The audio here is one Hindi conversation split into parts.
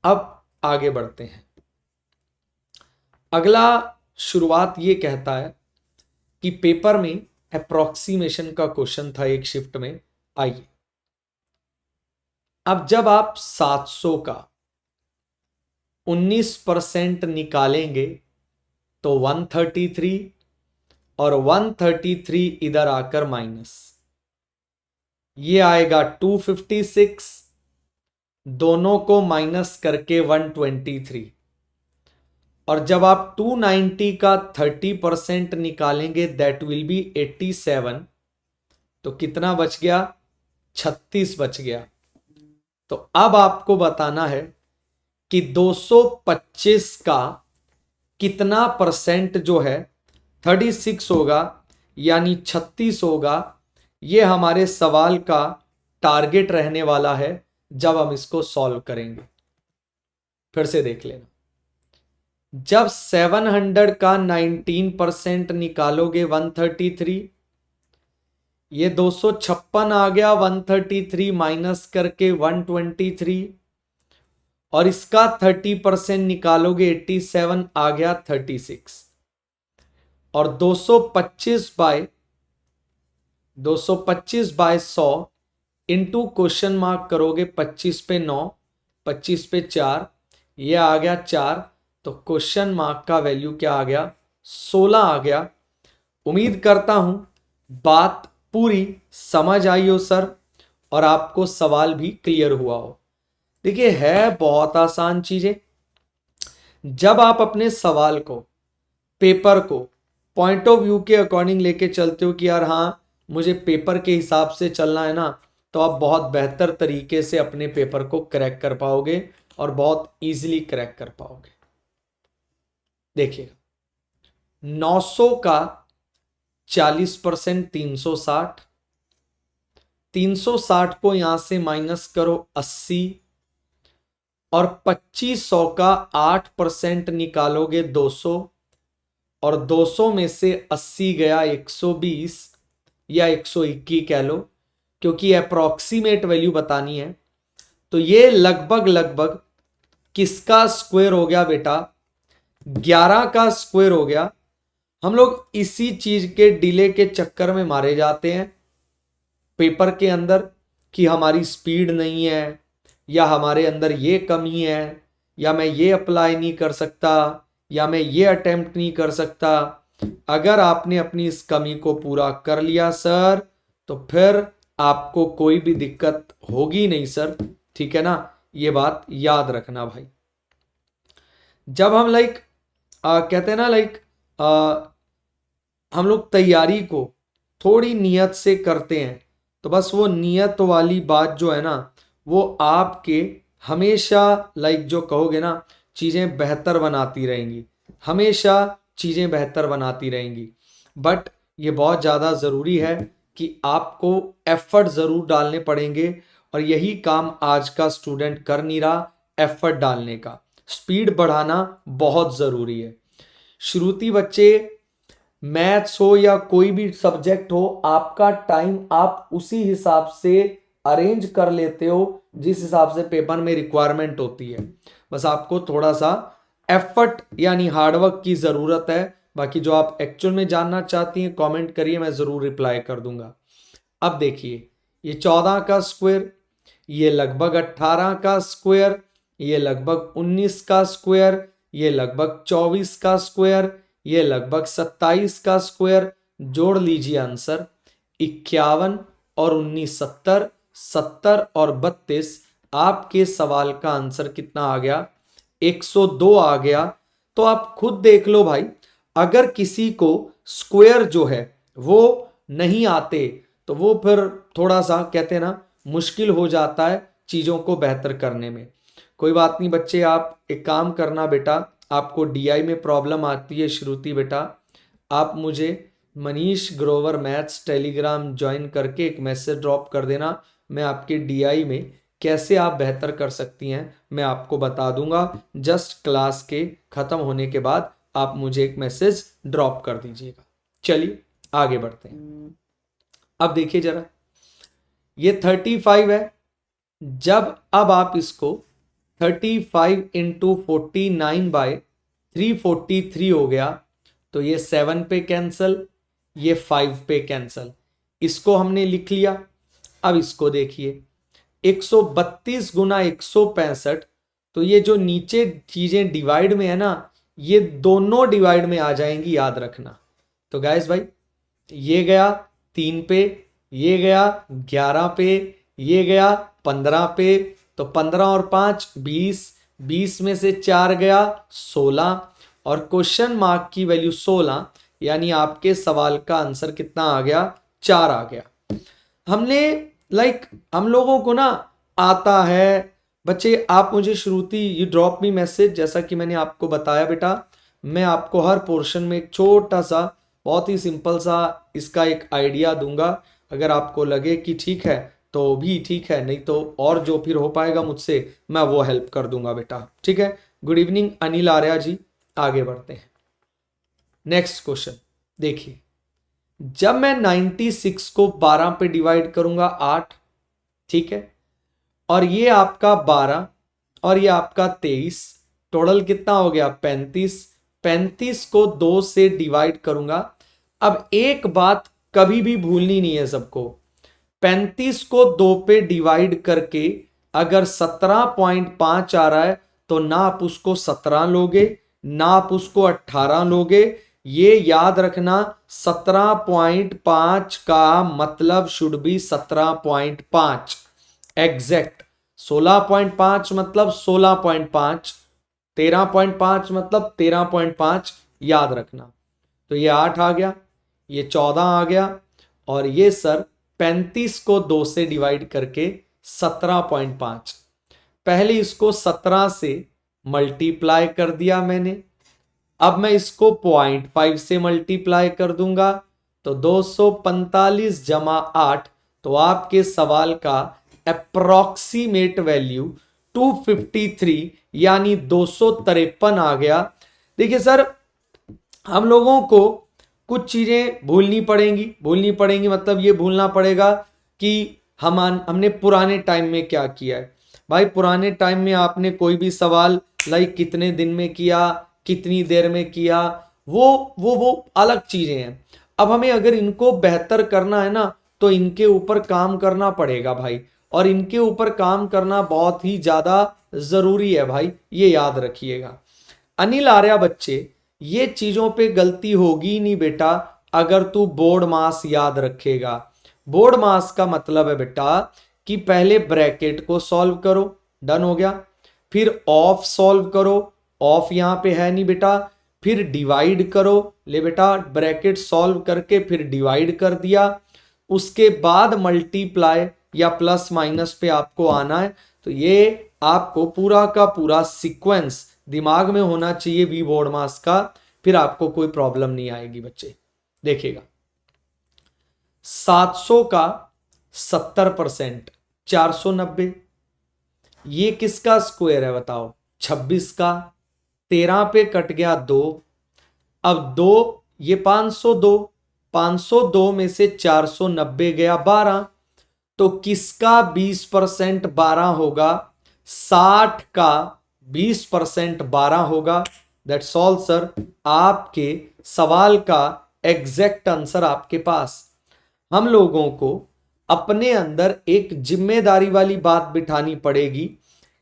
अब आगे बढ़ते हैं। अगला शुरुआत ये कहता है कि पेपर में अप्रोक्सीमेशन का क्वेश्चन था एक शिफ्ट में। आइए, अब जब आप 700 का 19% निकालेंगे तो 133, और 133 इधर आकर माइनस, ये आएगा 256, दोनों को माइनस करके 123, और जब आप 290 का 30% निकालेंगे दैट विल बी 87, तो कितना बच गया? 36 बच गया। तो अब आपको बताना है कि 225 का कितना परसेंट जो है 36 होगा, यानी 36 होगा। ये हमारे सवाल का टारगेट रहने वाला है जब हम इसको सॉल्व करेंगे। फिर से देख लेना, जब 700 का 19% निकालोगे 133, ये 256 आ गया, 133 माइनस करके 123, और इसका 30% निकालोगे 87 आ गया 36, और 225 बाय 100 इंटू क्वेश्चन मार्क करोगे 25 पे 9, 25 पे 4, ये आ गया 4, तो क्वेश्चन मार्क का वैल्यू क्या आ गया? 16 आ गया। उम्मीद करता हूं बात पूरी समझ आई हो सर, और आपको सवाल भी क्लियर हुआ हो। देखिए, है बहुत आसान चीजें। जब आप अपने सवाल को, पेपर को पॉइंट ऑफ व्यू के अकॉर्डिंग लेके चलते हो कि यार हाँ, मुझे पेपर के हिसाब से चलना है ना, तो आप बहुत बेहतर तरीके से अपने पेपर को क्रैक कर पाओगे और बहुत इजीली क्रैक कर पाओगे। देखिए, 900 का 40% 360, 360 को यहां से माइनस करो 80, और 2500 का 8% निकालोगे 200, और 200 में से 80 गया 120 या 121 कह लो, क्योंकि अप्रोक्सीमेट वैल्यू बतानी है। तो ये लगभग लगभग किसका स्क्वायर हो गया बेटा? 11 का स्क्वायर हो गया। हम लोग इसी चीज के डिले के चक्कर में मारे जाते हैं पेपर के अंदर कि हमारी स्पीड नहीं है, या हमारे अंदर ये कमी है, या मैं ये अप्लाई नहीं कर सकता, या मैं ये अटेम्प्ट नहीं कर सकता। अगर आपने अपनी इस कमी को पूरा कर लिया सर, तो फिर आपको कोई भी दिक्कत होगी नहीं सर, ठीक है ना? ये बात याद रखना भाई। जब हम कहते हैं ना हम लोग तैयारी को थोड़ी नियत से करते हैं, तो बस वो नियत वाली बात जो है ना, वो आपके हमेशा जो कहोगे ना, चीज़ें बेहतर बनाती रहेंगी, हमेशा चीज़ें बेहतर बनाती रहेंगी। बट ये बहुत ज़्यादा ज़रूरी है कि आपको एफर्ट ज़रूर डालने पड़ेंगे, और यही काम आज का स्टूडेंट कर नहीं रहा, एफर्ट डालने का, स्पीड बढ़ाना बहुत ज़रूरी है। श्रुति बच्चे, मैथ्स हो या कोई भी सब्जेक्ट हो, आपका टाइम आप उसी हिसाब से अरेंज कर लेते हो जिस हिसाब से पेपर में रिक्वायरमेंट होती है। बस आपको थोड़ा सा एफर्ट यानी हार्डवर्क की ज़रूरत है। बाकी जो आप एक्चुअल में जानना चाहती हैं कमेंट करिए, मैं ज़रूर रिप्लाई कर दूंगा। अब देखिए, ये 14 का स्क्वायर, ये लगभग 18 का स्क्वायर, ये लगभग 19 का स्क्वायर, ये लगभग 24 का स्क्वायर, ये लगभग 27 का स्क्वायर। जोड़ लीजिए आंसर, 51 और 19 70, 70 और 32। आपके सवाल का आंसर कितना आ गया? 102 आ गया। तो आप खुद देख लो भाई, अगर किसी को स्क्वायर जो है वो नहीं आते, तो वो फिर थोड़ा सा कहते हैं ना, मुश्किल हो जाता है चीज़ों को बेहतर करने में। कोई बात नहीं बच्चे, आप एक काम करना बेटा, आपको डीआई में प्रॉब्लम आती है श्रुति बेटा, आप मुझे Manish Grover maths Telegram join करके एक मैसेज ड्रॉप कर देना। मैं आपके डीआई में कैसे आप बेहतर कर सकती हैं मैं आपको बता दूंगा। जस्ट क्लास के ख़त्म होने के बाद आप मुझे एक मैसेज ड्रॉप कर दीजिएगा। चलिए आगे बढ़ते हैं। अब देखिए जरा, ये 35 है। जब अब आप इसको 35 इंटू 49/343 हो गया। तो ये 7 पे कैंसल, ये 5 पे कैंसल, इसको हमने लिख लिया। अब इसको देखिए 132 गुना 165, तो ये जो नीचे चीजें डिवाइड में है ना, ये दोनों डिवाइड में आ जाएंगी, याद रखना। तो गाइस भाई ये गया 3 पे, ये गया 11 पे, ये गया 15 पे, तो 15 और 5 20, 20 में से 4 गया 16, और क्वेश्चन मार्क की वैल्यू 16, यानी आपके सवाल का आंसर कितना आ गया, 4 आ गया। हमने हम लोगों को ना आता है बच्चे। आप मुझे श्रुति यू ड्रॉप मी मैसेज, जैसा कि मैंने आपको बताया बेटा, मैं आपको हर पोर्शन में एक छोटा सा बहुत ही सिंपल सा इसका एक आइडिया दूंगा। अगर आपको लगे कि ठीक है तो भी ठीक है, नहीं तो और जो फिर हो पाएगा मुझसे मैं वो हेल्प कर दूंगा बेटा, ठीक है। गुड इवनिंग अनिल आर्या जी, आगे बढ़ते हैं। नेक्स्ट क्वेश्चन देखिए, जब मैं 96 को 12 पे डिवाइड करूंगा 8, ठीक है, और ये आपका 12 और ये आपका 23, टोटल कितना हो गया 35। 35 को 2 से डिवाइड करूंगा। अब एक बात कभी भी भूलनी नहीं है सबको, 35 को 2 पे डिवाइड करके अगर 17.5 आ रहा है तो ना आप उसको 17 लोगे ना आप उसको 18 लोगे। ये याद रखना 17.5 का मतलब शुड बी 17.5 एग्जैक्ट। 16.5 मतलब 16.5, 13.5 मतलब 13.5, याद रखना। तो ये 8 आ गया, ये 14 आ गया, और ये सर 35 को 2 से डिवाइड करके 17.5। पहले इसको 17 से मल्टीप्लाई कर दिया मैंने, अब मैं इसको 0.5 से मल्टीप्लाई कर दूंगा, तो 245 जमा 8, तो आपके सवाल का अप्रोक्सीमेट वैल्यू 253 यानी 253 आ गया। देखिए सर, हम लोगों को कुछ चीजें भूलनी पड़ेंगी मतलब ये भूलना पड़ेगा कि हमने पुराने टाइम में क्या किया है। भाई पुराने टाइम में आपने कोई भी सवाल कितने दिन में किया, कितनी देर में किया, वो अलग चीजें हैं। अब हमें अगर इनको बेहतर करना है ना तो इनके ऊपर काम करना पड़ेगा भाई, और इनके ऊपर काम करना बहुत ही ज्यादा जरूरी है भाई, ये याद रखिएगा। अनिल आर्या बच्चे, ये चीजों पे गलती होगी नहीं बेटा अगर तू बोर्ड मास याद रखेगा। बोर्ड मास का मतलब है बेटा कि पहले ब्रैकेट को सॉल्व करो, डन हो गया, फिर ऑफ सॉल्व करो, ऑफ यहां पे है नहीं बेटा, फिर डिवाइड करो, ले बेटा ब्रैकेट सॉल्व करके फिर डिवाइड कर दिया, उसके बाद मल्टीप्लाई या प्लस माइनस पे आपको आना है। तो ये आपको पूरा का पूरा सीक्वेंस दिमाग में होना चाहिए वी बोर्ड मास का, फिर आपको कोई प्रॉब्लम नहीं आएगी बच्चे। देखिएगा 700 का 70% 490, ये किसका स्क्वायर है बताओ, 26 का, 13 पे कट गया 2, अब 2, ये 502, 502 में से 490 गया 12, तो किसका 20% 12 होगा, 60 का 20% 12 होगा। दैट्स ऑल सर, आपके सवाल का एग्जैक्ट आंसर आपके पास। हम लोगों को अपने अंदर एक जिम्मेदारी वाली बात बिठानी पड़ेगी,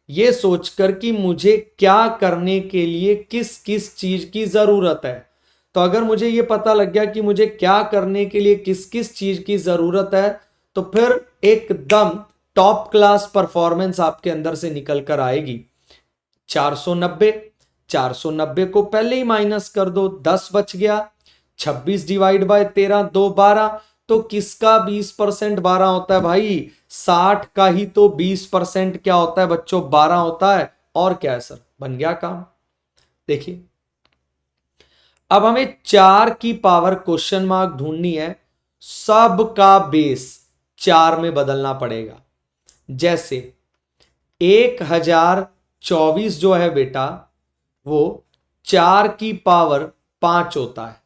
ये सोचकर कि मुझे क्या करने के लिए किस किस चीज की जरूरत है। तो अगर मुझे ये पता लग गया कि मुझे क्या करने के लिए किस किस चीज की जरूरत है, तो फिर एकदम टॉप क्लास परफॉर्मेंस आपके अंदर से निकल कर आएगी। 490 को पहले ही माइनस कर दो, 10 बच गया, 26 डिवाइड बाय 13 2 12, तो किसका 20% 12 होता है भाई, 60 का ही तो 20% क्या होता है बच्चों, 12 होता है। और क्या है सर, बन गया काम। देखिए अब हमें 4 की पावर क्वेश्चन मार्क ढूंढनी है, सब का बेस 4 में बदलना पड़ेगा। जैसे 1024 जो है बेटा वो 4 की पावर 5 होता है।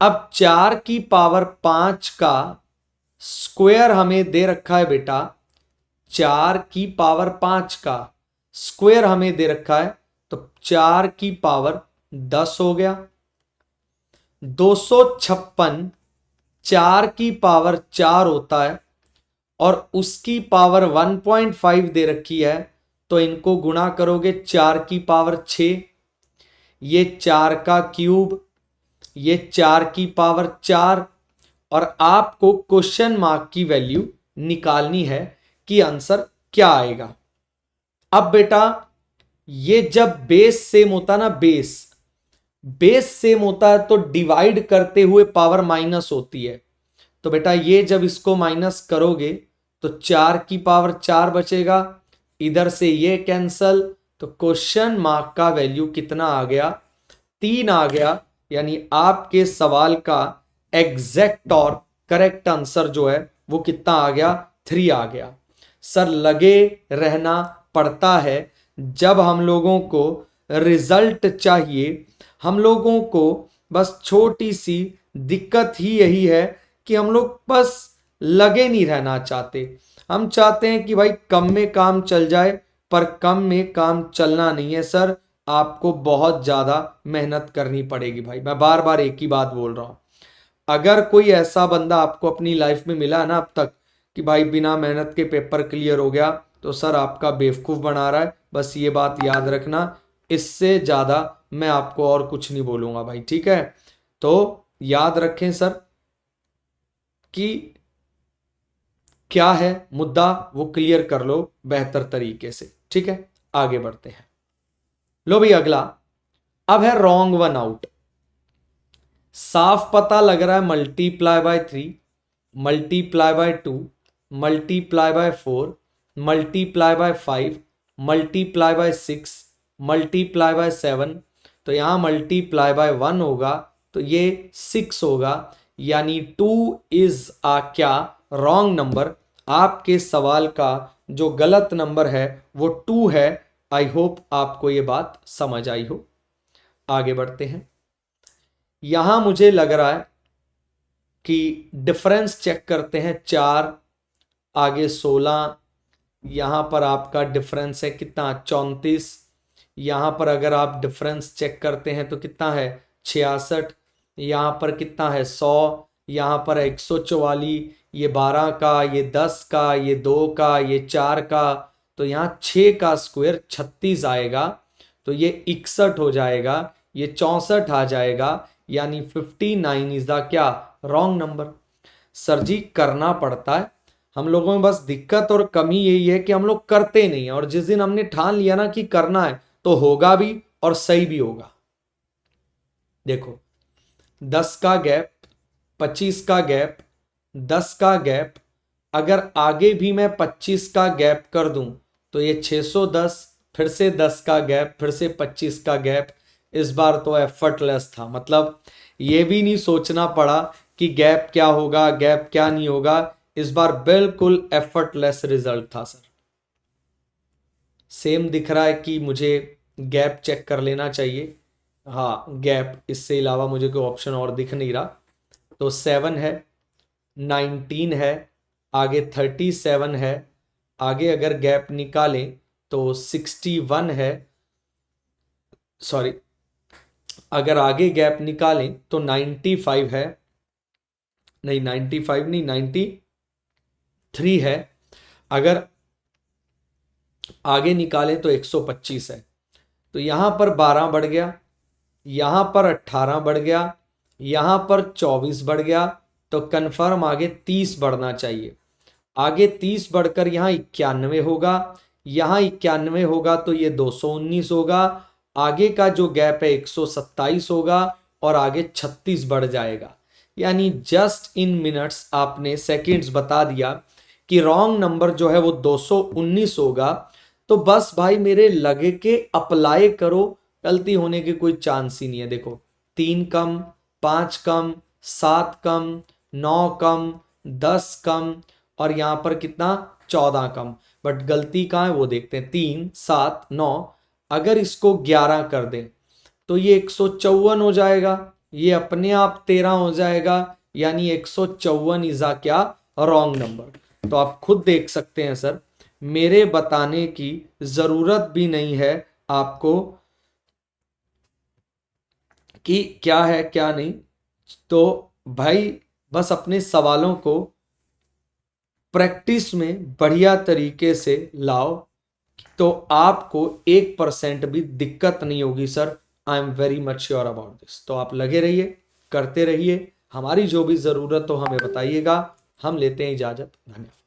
अब 4 की पावर 5 का स्क्वायर हमें दे रखा है बेटा 4 की पावर 5 का स्क्वायर हमें दे रखा है, तो 4 की पावर 10 हो गया। 256 4 की पावर 4 होता है और उसकी पावर 1.5 दे रखी है, तो इनको गुणा करोगे 4 की पावर 6, ये 4 का क्यूब, ये 4 की पावर 4, और आपको क्वेश्चन मार्क की वैल्यू निकालनी है कि आंसर क्या आएगा। अब बेटा ये जब बेस सेम होता ना, बेस सेम होता है तो डिवाइड करते हुए पावर माइनस होती है। तो बेटा ये जब इसको माइनस करोगे तो 4 की पावर 4 बचेगा, इधर से ये कैंसल, तो क्वेश्चन मार्क का वैल्यू कितना आ गया, 3 आ गया। यानी आपके सवाल का एग्जैक्ट और करेक्ट आंसर जो है वो कितना आ गया, 3 आ गया। सर लगे रहना पड़ता है, जब हम लोगों को रिजल्ट चाहिए, हम लोगों को बस छोटी सी दिक्कत ही यही है कि हम लोग बस लगे नहीं रहना चाहते। हम चाहते हैं कि भाई कम में काम चल जाए, पर कम में काम चलना नहीं है सर, आपको बहुत ज्यादा मेहनत करनी पड़ेगी भाई। मैं बार बार एक ही बात बोल रहा हूं, अगर कोई ऐसा बंदा आपको अपनी लाइफ में मिला है ना अब तक कि भाई बिना मेहनत के पेपर क्लियर हो गया, तो सर आपका बेवकूफ बना रहा है, बस ये बात याद रखना। इससे ज्यादा मैं आपको और कुछ नहीं बोलूंगा भाई, ठीक है। तो याद रखें सर कि क्या है मुद्दा, वो क्लियर कर लो बेहतर तरीके से, ठीक है। आगे बढ़ते हैं। लो भाई अगला, अब है रॉन्ग वन आउट। साफ पता लग रहा है multiply by 3, multiply by 2, multiply by 4, multiply by 5, multiply by 6, multiply by 7, तो यहां मल्टीप्लाई बाय 1 होगा तो ये 6 होगा। यानी 2 इज आ क्या, रॉन्ग नंबर। आपके सवाल का जो गलत नंबर है वो 2 है। आई होप आपको ये बात समझ आई हो। आगे बढ़ते हैं। यहां मुझे लग रहा है कि डिफरेंस चेक करते हैं, 4 आगे 16, यहां पर आपका डिफरेंस है कितना, 34। यहां पर अगर आप डिफरेंस चेक करते हैं तो कितना है, 66। यहां पर कितना है, 100। यहां पर 144, ये 12 का, ये 10 का, ये 2 का, ये 4 का, तो यहां 6 का स्क्वायर 36 आएगा, तो ये 61 हो जाएगा, ये 64 आ जाएगा। यानी 59 इज द क्या, रॉन्ग नंबर। सर जी करना पड़ता है, हम लोगों में बस दिक्कत और कमी यही है कि हम लोग करते नहीं है, और जिस दिन हमने ठान लिया ना कि करना है तो होगा भी और सही भी होगा। देखो 10 का गैप, 25 का गैप, 10 का गैप, अगर आगे भी मैं 25 का गैप कर दूं तो ये 610, फिर से 10 का गैप, फिर से 25 का गैप। इस बार तो एफर्टलेस था, मतलब ये भी नहीं सोचना पड़ा कि गैप क्या होगा, गैप क्या नहीं होगा। इस बार बिल्कुल एफर्टलेस रिजल्ट था सर। सेम दिख रहा है कि मुझे गैप चेक कर लेना चाहिए। हाँ गैप, इससे अलावा मुझे कोई ऑप्शन और दिख नहीं रहा। तो 7 है, 19 है, आगे 37 है, आगे अगर गैप निकालें तो 61 है, सॉरी अगर आगे गैप निकालें तो 95 है, नहीं 95 नहीं 93 है, अगर आगे निकालें तो 125 है। तो यहां पर 12 बढ़ गया, यहां पर 18 बढ़ गया, यहां पर 24 बढ़ गया, तो कंफर्म आगे 30 बढ़ना चाहिए। आगे 30 बढ़कर यहां 91 होगा, यहां 91 होगा तो ये 219 होगा, आगे का जो गैप है 127 होगा, और आगे 36 बढ़ जाएगा। यानी जस्ट इन मिनट्स आपने सेकंड्स बता दिया कि रॉन्ग नंबर जो है वो 219 होगा। तो बस भाई मेरे लगे के अप्लाई करो, गलती होने की कोई चांस ही नहीं है। देखो 3 कम, 5 कम, 7 कम, 9 कम, 10 कम, और यहां पर कितना 14 कम। बट गलती कहाँ है वो देखते हैं, 3 7 9, अगर इसको 11 कर दें तो ये 154 हो जाएगा, ये अपने आप 13 हो जाएगा। यानी 154 इज आ क्या, रॉन्ग नंबर। तो आप खुद देख सकते हैं सर, मेरे बताने की ज़रूरत भी नहीं है आपको कि क्या है क्या नहीं। तो भाई बस अपने सवालों को प्रैक्टिस में बढ़िया तरीके से लाओ, तो आपको 1% भी दिक्कत नहीं होगी sir. I am very much sure about this. तो आप लगे रहिए, करते रहिए, हमारी जो भी ज़रूरत हो हमें बताइएगा। हम लेते हैं इजाज़त। धन्यवाद।